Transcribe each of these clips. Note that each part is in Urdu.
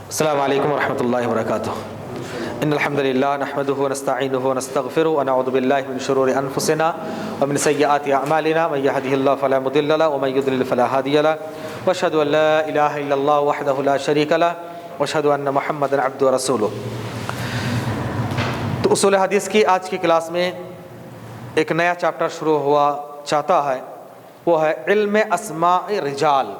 السلام علیکم ورحمۃ اللہ وبرکاتہ۔ ان الحمد للہ نحمده ونستعینه ونستغفره ونعوذ باللہ من شرور انفسنا ومن سیئات اعمالنا من يهده الله فلا مضل له ومن يضلل فلا هادي له واشهد ان لا الہ الا اللہ وحدہ لا شریک له واشهد ان محمدا عبدہ ورسولہ۔ تو اصول حدیث کی آج کی کلاس میں ایک نیا چیپٹر شروع ہوا چاہتا ہے، وہ ہے علم اسماء رجال۔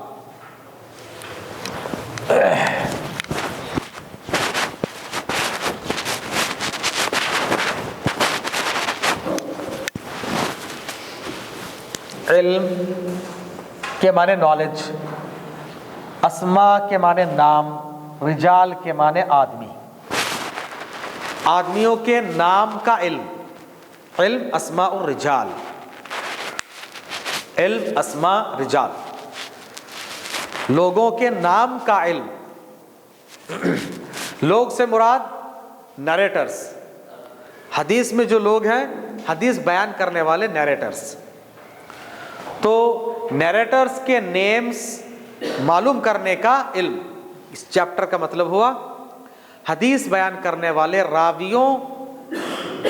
علم کے معنی نالج، اسماء کے معنی نام، رجال کے معنی آدمی، آدمیوں کے نام کا علم، علم اسماء الرجال، علم اسماء رجال، لوگوں کے نام کا علم۔ لوگ سے مراد نریٹرز، حدیث میں جو لوگ ہیں حدیث بیان کرنے والے نیریٹرز، تو نیریٹرز کے نیمز معلوم کرنے کا علم اس چیپٹر کا مطلب ہوا۔ حدیث بیان کرنے والے راویوں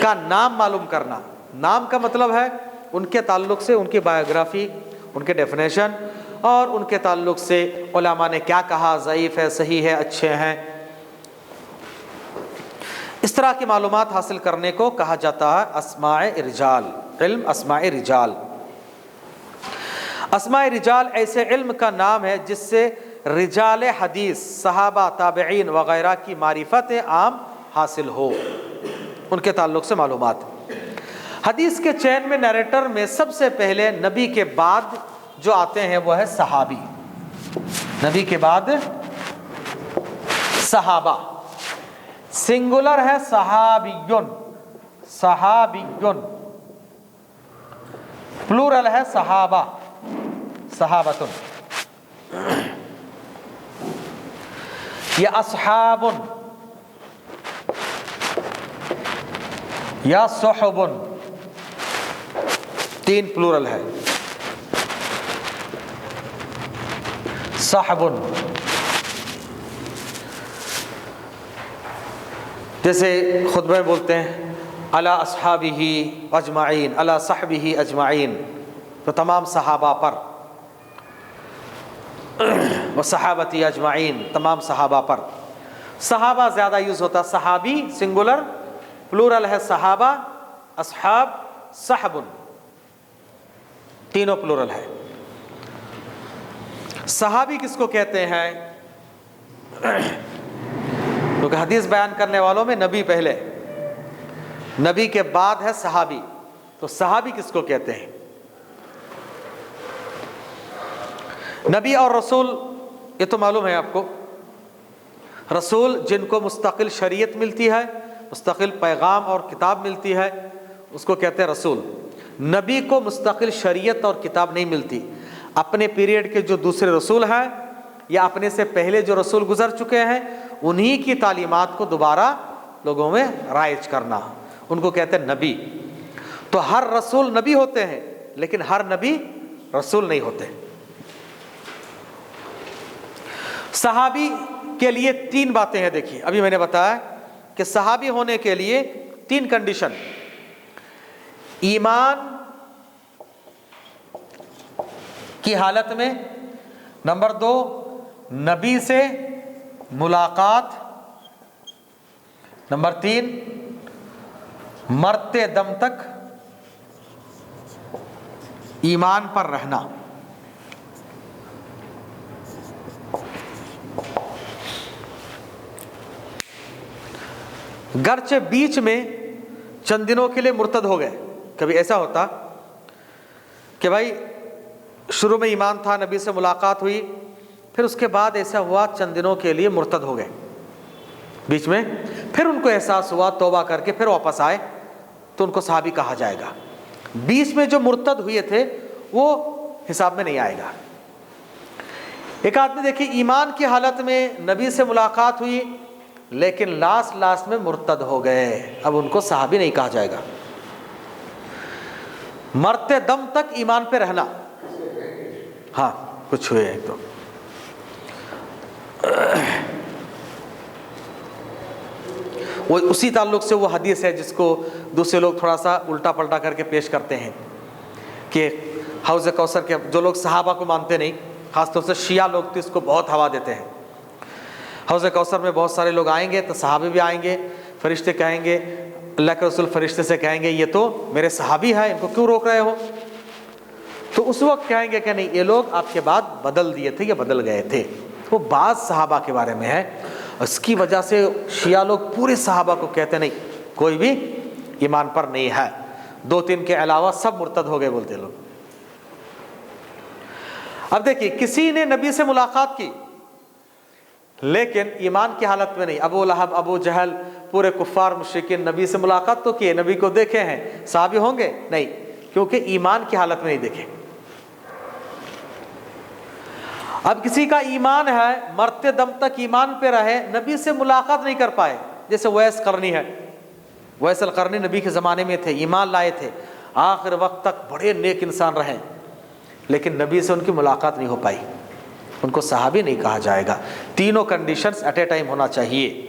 کا نام معلوم کرنا۔ نام کا مطلب ہے ان کے تعلق سے ان کی بایوگرافی، ان کے ڈیفینیشن، اور ان کے تعلق سے علماء نے کیا کہا، ضعیف ہے، صحیح ہے، اچھے ہیں، اس طرح کی معلومات حاصل کرنے کو کہا جاتا ہے اسماء رجال، علم اسماء رجال۔ اسماء رجال ایسے علم کا نام ہے جس سے رجال حدیث، صحابہ، تابعین وغیرہ کی معرفت عام حاصل ہو، ان کے تعلق سے معلومات۔ حدیث کے چین میں نیریٹر میں سب سے پہلے نبی کے بعد جو آتے ہیں وہ ہے صحابی، نبی کے بعد صحابہ، سنگولر ہے صحابیون، صحابیون، پلورل ہے صحابہ، صحابتن، یا اصحابن یا صحبن، تین پلورل ہے، صحبن۔ جیسے خطبہ میں بولتے ہیں علی اصحابہ اجمعین، علی صحبہ اجمعین، تو تمام صحابہ پر، وصحابتی اجمعین، تمام صحابہ پر۔ صحابہ زیادہ یوز ہوتا، صحابی سنگولر، پلورل ہے صحابہ، اصحاب، صحب، تینوں پلورل ہے۔ صحابی کس کو کہتے ہیں؟ کیونکہ حدیث بیان کرنے والوں میں نبی پہلے، نبی کے بعد ہے صحابی، تو صحابی کس کو کہتے ہیں؟ نبی اور رسول یہ تو معلوم ہے آپ کو، رسول جن کو مستقل شریعت ملتی ہے، مستقل پیغام اور کتاب ملتی ہے، اس کو کہتے ہیں رسول۔ نبی کو مستقل شریعت اور کتاب نہیں ملتی، اپنے پیریڈ کے جو دوسرے رسول ہیں یا اپنے سے پہلے جو رسول گزر چکے ہیں انہی کی تعلیمات کو دوبارہ لوگوں میں رائج کرنا، ان کو کہتے ہیں نبی۔ تو ہر رسول نبی ہوتے ہیں لیکن ہر نبی رسول نہیں ہوتے۔ صحابی کے لیے تین باتیں ہیں، دیکھیے ابھی میں نے بتایا کہ صحابی ہونے کے لیے تین کنڈیشن: ایمان کی حالت میں، نمبر دو نبی سے ملاقات، نمبر تین مرتے دم تک ایمان پر رہنا۔ گرچہ بیچ میں چند دنوں کے لیے مرتد ہو گئے، کبھی ایسا ہوتا کہ بھائی شروع میں ایمان تھا، نبی سے ملاقات ہوئی، پھر اس کے بعد ایسا ہوا چند دنوں کے لیے مرتد ہو گئے بیچ میں، پھر ان کو احساس ہوا، توبہ کر کے پھر واپس آئے، تو ان کو صحابی کہا جائے گا۔ بیچ میں جو مرتد ہوئے تھے وہ حساب میں نہیں آئے گا۔ ایک آدمی دیکھیے ایمان کی حالت میں نبی سے ملاقات ہوئی لیکن لاسٹ میں مرتد ہو گئے، اب ان کو صحابی نہیں کہا جائے گا۔ مرتے دم تک ایمان پہ رہنا۔ ہاں کچھ ہوئے ایک تو وہ اسی تعلق سے وہ حدیث ہے جس کو دوسرے لوگ تھوڑا سا الٹا پلٹا کر کے پیش کرتے ہیں کہ حوض کوثر کے جو لوگ صحابہ کو مانتے نہیں، خاص طور سے شیعہ لوگ تو اس کو بہت ہوا دیتے ہیں. حوض کوثر میں بہت سارے لوگ آئیں گے تو صحابی بھی آئیں گے، فرشتے کہیں گے، اللہ کے رسول فرشتے سے کہیں گے یہ تو میرے صحابی ہیں، ان کو کیوں روک رہے ہو؟ تو اس وقت کہیں گے کہ نہیں، یہ لوگ آپ کے بعد بدل دیے تھے یا بدل گئے تھے. وہ بعض صحابہ کے بارے میں ہے، اس کی وجہ سے شیعہ لوگ پورے صحابہ کو کہتے نہیں، کوئی بھی ایمان پر نہیں ہے، 2-3 کے علاوہ سب مرتد ہو گئے بولتے لوگ. اب دیکھیے کسی نے نبی سے ملاقات کی لیکن ایمان کی حالت میں نہیں. ابو لہب، ابو جہل، پورے کفار مشرکین نبی سے ملاقات تو کیے، نبی کو دیکھے ہیں، صحابی ہوں گے نہیں، کیونکہ ایمان کی حالت میں نہیں دیکھے. اب کسی کا ایمان ہے، مرتے دم تک ایمان پہ رہے، نبی سے ملاقات نہیں کر پائے، جیسے ویس قرنی ہے. ویس القرنی نبی کے زمانے میں تھے، ایمان لائے تھے، آخر وقت تک بڑے نیک انسان رہے، لیکن نبی سے ان کی ملاقات نہیں ہو پائی، ان کو صحابی نہیں کہا جائے گا. تینوں کنڈیشنز ایٹ اے ٹائم ہونا چاہیے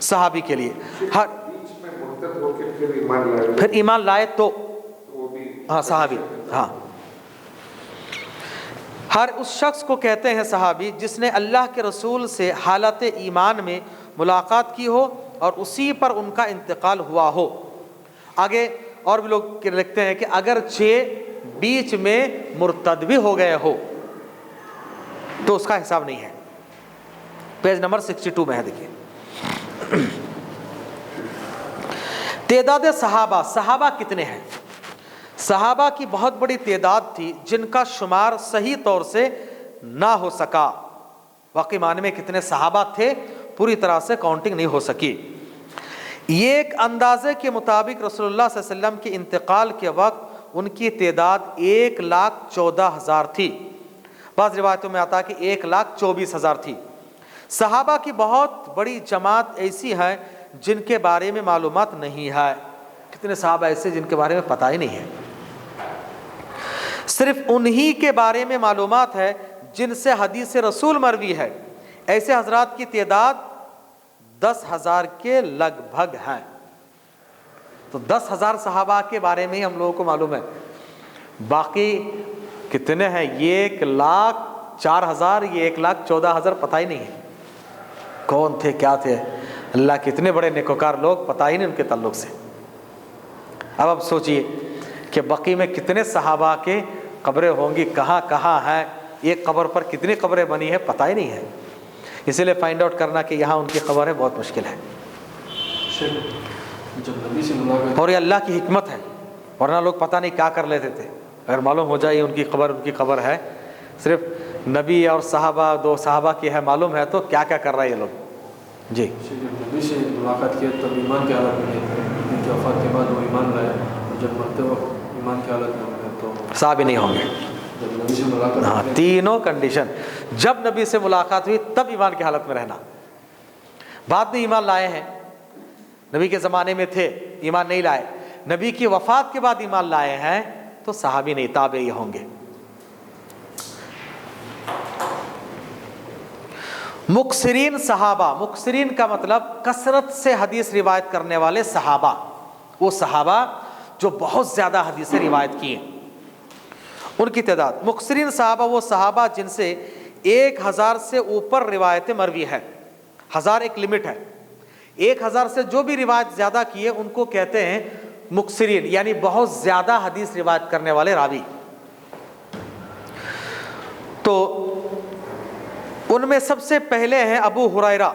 صحابی کے لیے. ہر پھر ایمان لائے تو ہاں صحابی. ہاں، ہر اس شخص کو کہتے ہیں صحابی جس نے اللہ کے رسول سے حالت ایمان میں ملاقات کی ہو اور اسی پر ان کا انتقال ہوا ہو. آگے اور بھی لوگ لکھتے ہیں کہ اگرچہ بیچ میں مرتد بھی ہو گئے ہو تو اس کا حساب نہیں ہے. پیج نمبر 62 میں ہے، دیکھیے تعداد صحابہ کتنے ہیں. صحابہ کی بہت بڑی تعداد تھی جن کا شمار صحیح طور سے نہ ہو سکا. واقعی معنی میں کتنے صحابہ تھے پوری طرح سے کاؤنٹنگ نہیں ہو سکی. یہ ایک اندازے کے مطابق رسول اللہ صلی اللہ علیہ وسلم کے انتقال کے وقت ان کی تعداد 1,14,000 تھی. بعض روایتوں میں آتا ہے کہ 1,24,000 تھی. صحابہ کی بہت بڑی جماعت ایسی ہے جن کے بارے میں معلومات نہیں ہے. کتنے صحابہ ایسے جن کے بارے میں پتہ ہی نہیں ہے، صرف انہی کے بارے میں معلومات ہے جن سے حدیث رسول مروی ہے. ایسے حضرات کی تعداد 10,000 کے لگ بھگ ہیں. تو 10,000 صحابہ کے بارے میں ہی ہم لوگوں کو معلوم ہے، باقی کتنے ہیں، یہ 1,04,000، یہ 1,14,000 پتہ ہی نہیں ہے کون تھے کیا تھے. اللہ کتنے بڑے نیکوکار لوگ، پتہ ہی نہیں ان کے تعلق سے. اب سوچئے کہ بقی میں کتنے صحابہ کے قبریں ہوں گی، کہاں کہاں ہیں، ایک قبر پر کتنی قبریں بنی ہیں پتہ ہی نہیں ہے. اسی لیے فائنڈ آؤٹ کرنا کہ یہاں ان کی قبر ہے بہت مشکل ہے. اور یہ اللہ کی حکمت ہے، ورنہ لوگ پتہ نہیں کیا کر لیتے تھے. اگر معلوم ہو جائے ان کی قبر ہے، صرف نبی اور صحابہ، 2 صحابہ کی ہے، معلوم ہے تو کیا کیا کر رہا ہے یہ لوگ. جی نبی سے ملاقات کیا تب ایمان کی حالت میں تھے، ان کی وفات کے بعد وہ ایمان لائے، اور جب مرتے وقت ایمان کی حالت میں ہوئے تو صحابی نہیں ہوں گے. جب نبی سے ملاقات، ہاں تینوں کنڈیشن، جب نبی سے ملاقات ہوئی تب ایمان کی حالت میں رہنا. بعد میں ایمان لائے ہیں، نبی کے زمانے میں تھے ایمان نہیں لائے، نبی کی وفات کے بعد ایمان لائے ہیں تو صحابی نہیں، تابعی ہوں گے. مکثرین صحابہ، مکثرین کا مطلب کثرت سے حدیث روایت کرنے والے صحابہ، وہ صحابہ جو بہت زیادہ حدیثیں روایت کی ہیں ان کی تعداد. مکثرین صحابہ وہ صحابہ جن سے 1,000 سے اوپر روایتیں مروی ہے. 1000 ایک لمٹ ہے، 1,000 سے جو بھی روایت زیادہ کی ہے ان کو کہتے ہیں مکثرین، یعنی بہت زیادہ حدیث روایت کرنے والے راوی. تو ان میں سب سے پہلے ہیں ابو ہریرہ.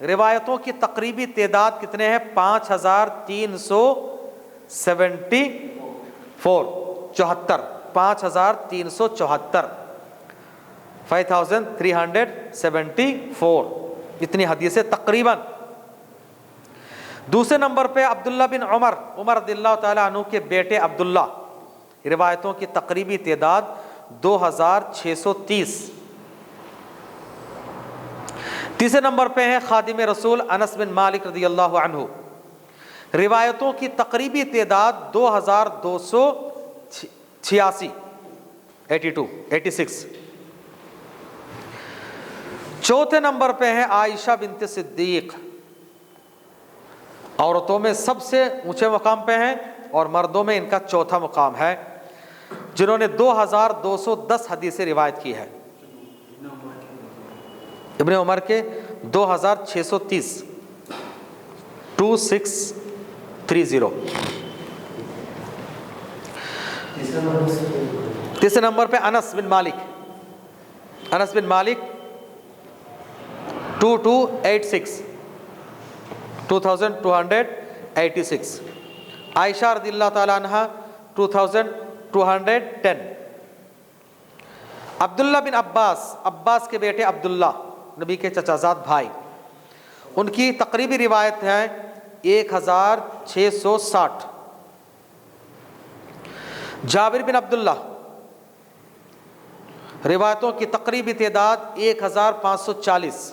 روایتوں کی تقریبی تعداد کتنے ہیں؟ 5,374، 5,374 اتنی حدیثیں تقریباً. دوسرے نمبر پہ عبداللہ بن عمر رضی اللہ تعالیٰ عنہ کے بیٹے عبداللہ، روایتوں کی تقریبی تعداد 2,630. تیسرے نمبر پہ ہیں خادم رسول انس بن مالک رضی اللہ عنہ، روایتوں کی تقریبی تعداد 2,286، 86. چوتھے نمبر پہ ہیں عائشہ بنت صدیق، عورتوں میں سب سے اونچے مقام پہ ہیں اور مردوں میں ان کا چوتھا مقام ہے، جنہوں نے 2210 حدیثیں روایت کی ہے۔ ابن عمر کے 2630 2630۔ تیسرے نمبر پہ انس بن مالک 2286 عائشہ رضی اللہ تعالیٰ عنہ 2210۔ عبداللہ بن عباس کے بیٹے عبداللہ، نبی کے چچا زاد بھائی، ان کی تقریبی روایت ہے 1660۔ جابر بن عبداللہ، روایتوں کی تقریبی تعداد 1540۔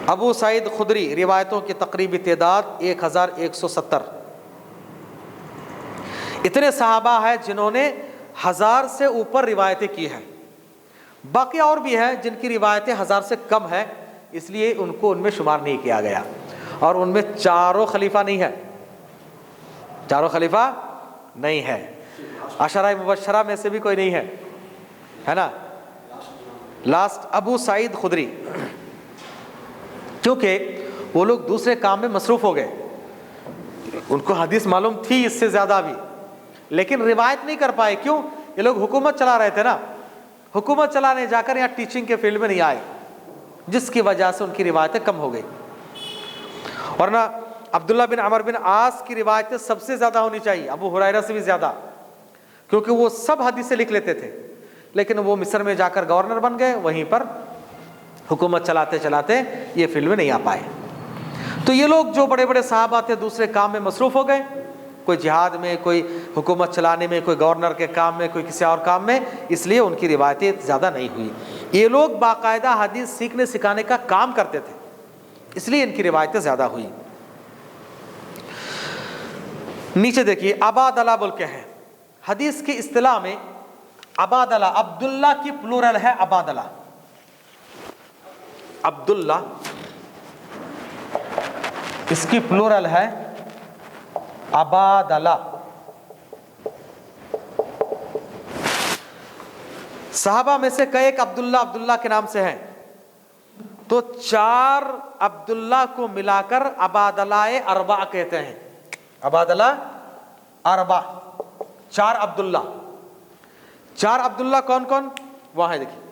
ابو سعید خدری، روایتوں کی تقریبی تعداد 1170۔ اتنے صحابہ ہیں جنہوں نے 1000 سے اوپر روایتیں کی ہیں۔ باقی اور بھی ہیں جن کی روایتیں 1000 سے کم ہیں، اس لیے ان کو ان میں شمار نہیں کیا گیا، اور ان میں چاروں خلیفہ نہیں ہے، عشرہ مبشرہ میں سے بھی کوئی نہیں ہے نا۔ لاسٹ ابو سعید خدری، کیونکہ وہ لوگ دوسرے کام میں مصروف ہو گئے، ان کو حدیث معلوم تھی اس سے زیادہ بھی، لیکن روایت نہیں کر پائے۔ کیوں؟ یہ لوگ حکومت چلا رہے تھے نا، حکومت چلانے جا کر یہاں ٹیچنگ کے فیلڈ میں نہیں آئے، جس کی وجہ سے ان کی روایتیں کم ہو گئی۔ ورنہ عبداللہ بن عمر بن عاص کی روایتیں سب سے زیادہ ہونی چاہیے، ابو ہریرہ سے بھی زیادہ، کیونکہ وہ سب حدیثیں لکھ لیتے تھے، لیکن وہ مصر میں جا کر گورنر بن گئے، وہیں پر حکومت چلاتے چلاتے یہ فیلڈ میں نہیں آ پائے۔ تو یہ لوگ جو بڑے بڑے صحابہ تھے دوسرے کام میں مصروف ہو گئے، کوئی جہاد میں، کوئی حکومت چلانے میں، کوئی گورنر کے کام میں، کوئی کسی اور کام میں، اس لیے ان کی روایتیں زیادہ نہیں ہوئی۔ یہ لوگ باقاعدہ حدیث سیکھنے سکھانے کا کام کرتے تھے، اس لیے ان کی روایتیں زیادہ ہوئی۔ نیچے دیکھیے عبادلہ بول کے ہیں، حدیث کی اصطلاح میں عبادلہ، عبداللہ کی پلورل ہے عبادلہ، عبداللہ اس کی پلورل ہے عبادلہ۔ صحابہ میں سے کئی ایک عبداللہ کے نام سے ہیں، تو 4 عبداللہ کو ملا کر عبادلہ اربع کہتے ہیں، عبادلہ اربع، 4 عبداللہ۔ 4 عبداللہ کون کون؟ وہاں ہے دیکھیے،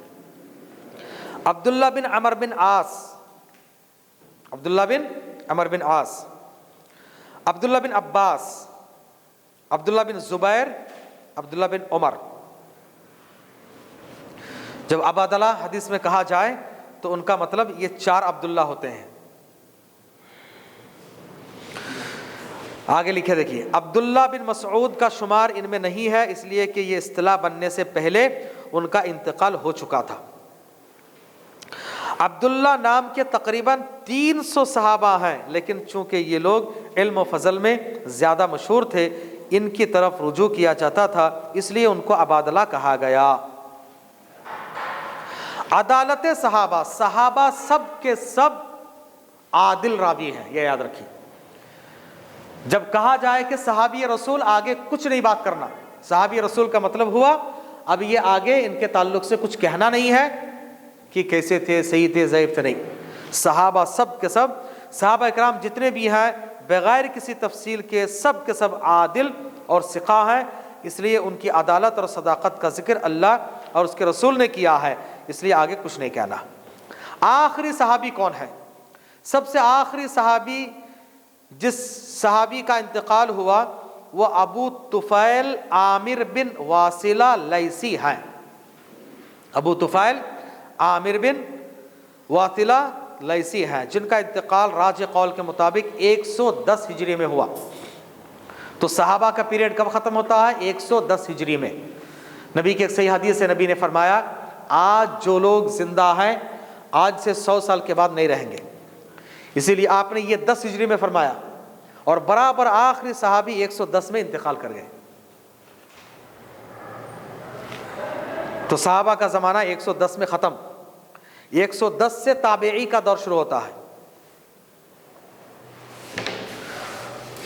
عبداللہ بن عمر بن عاص، عبداللہ بن عمر بن عاص، عبداللہ بن عباس، عبداللہ بن زبیر، عبداللہ بن عمر۔ جب عبادلہ حدیث میں کہا جائے تو ان کا مطلب یہ 4 عبداللہ ہوتے ہیں۔ آگے لکھے دیکھیے، عبداللہ بن مسعود کا شمار ان میں نہیں ہے، اس لیے کہ یہ اصطلاح بننے سے پہلے ان کا انتقال ہو چکا تھا۔ عبداللہ نام کے تقریباً 300 صحابہ ہیں، لیکن چونکہ یہ لوگ علم و فضل میں زیادہ مشہور تھے، ان کی طرف رجوع کیا جاتا تھا، اس لیے ان کو عبادلہ کہا گیا۔ عدالت صحابہ، صحابہ سب کے سب عادل راوی ہیں، یہ یاد رکھیے۔ جب کہا جائے کہ صحابی رسول، آگے کچھ نہیں بات کرنا، صحابی رسول کا مطلب ہوا اب یہ آگے ان کے تعلق سے کچھ کہنا نہیں ہے کہ کیسے تھے، صحیح تھے، ضعیف تھے، نہیں۔ صحابہ سب کے سب، صحابہ اکرام جتنے بھی ہیں بغیر کسی تفصیل کے سب عادل اور ثقہ ہیں، اس لیے ان کی عدالت اور صداقت کا ذکر اللہ اور اس کے رسول نے کیا ہے، اس لیے آگے کچھ نہیں کہنا۔ آخری صحابی کون ہے؟ سب سے آخری صحابی جس صحابی کا انتقال ہوا وہ ابو طفیل عامر بن واصلہ لیثی ہیں۔ ابو طفیل عامر بن واصلہ لیثی ہیں، جن کا انتقال راجح قول کے مطابق 110 ہجری میں ہوا۔ تو صحابہ کا پیریڈ کب ختم ہوتا ہے؟ 110 ہجری میں۔ نبی کی ایک صحیح حدیث سے نبی نے فرمایا آج جو لوگ زندہ ہیں آج سے 100 سال کے بعد نہیں رہیں گے، اسی لیے آپ نے یہ 10 ہجری میں فرمایا، اور برابر آخری صحابی 110 میں انتقال کر گئے۔ تو صحابہ کا زمانہ 110 میں ختم، 110 سے تابعی کا دور شروع ہوتا ہے۔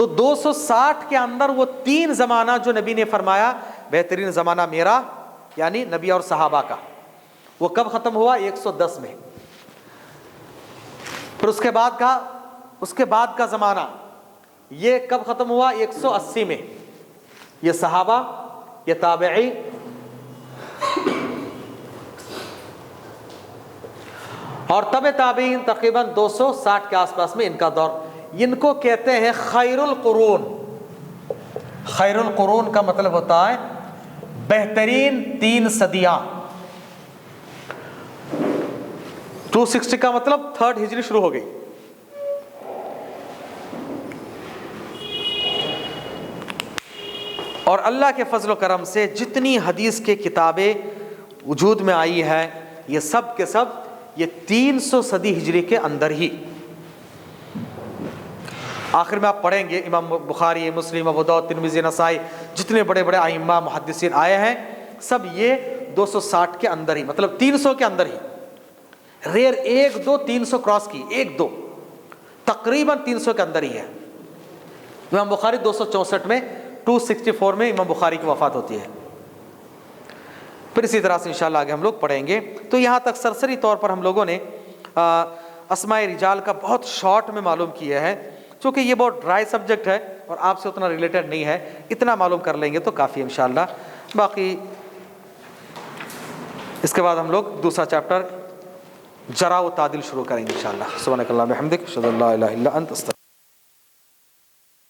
تو 260 کے اندر وہ 3 زمانہ جو نبی نے فرمایا بہترین زمانہ میرا یعنی نبی اور صحابہ کا، وہ کب ختم ہوا؟ 110 میں۔ پھر اس کے بعد کا زمانہ یہ کب ختم ہوا؟ 180 میں، یہ صحابہ، یہ تابعی، اور تبع تابعین تقریباً 260 کے آس پاس میں ان کا دور۔ ان کو کہتے ہیں خیر القرون۔ خیر القرون کا مطلب ہوتا ہے بہترین 3 صدیاں۔ 260 کا مطلب 3rd ہجری شروع ہو گئی۔ اور اللہ کے فضل و کرم سے جتنی حدیث کے کتابیں وجود میں آئی ہے یہ سب کے سب یہ 300 صدی ہجری کے اندر ہی۔ آخر میں آپ پڑھیں گے امام بخاری، مسلم، ابو داؤد، ترمذی، نسائی، جتنے بڑے بڑے ائمہ محدثین آئے ہیں سب یہ 260 کے اندر ہی، مطلب 300 کے اندر ہی، ریئر 1-2 300 کراس کی، 1-2 تقریباً 300 کے اندر ہی ہے۔ امام بخاری 264 میں، 264 میں امام بخاری کی وفات ہوتی ہے۔ پھر اسی طرح سے انشاءاللہ آگے ہم لوگ پڑھیں گے۔ تو یہاں تک سرسری طور پر ہم لوگوں نے اسماء رجال کا بہت شارٹ میں معلوم کیا ہے، چونکہ یہ بہت ڈرائی سبجیکٹ ہے اور آپ سے اتنا ریلیٹڈ نہیں ہے، اتنا معلوم کر لیں گے تو کافی انشاءاللہ۔ باقی اس کے بعد ہم لوگ دوسرا چیپٹر جرح و تعدیل شروع کریں گے انشاءاللہ۔ سبحانک اللہم و بحمدک، اشہد ان لا الہ الا انت، استغفرک۔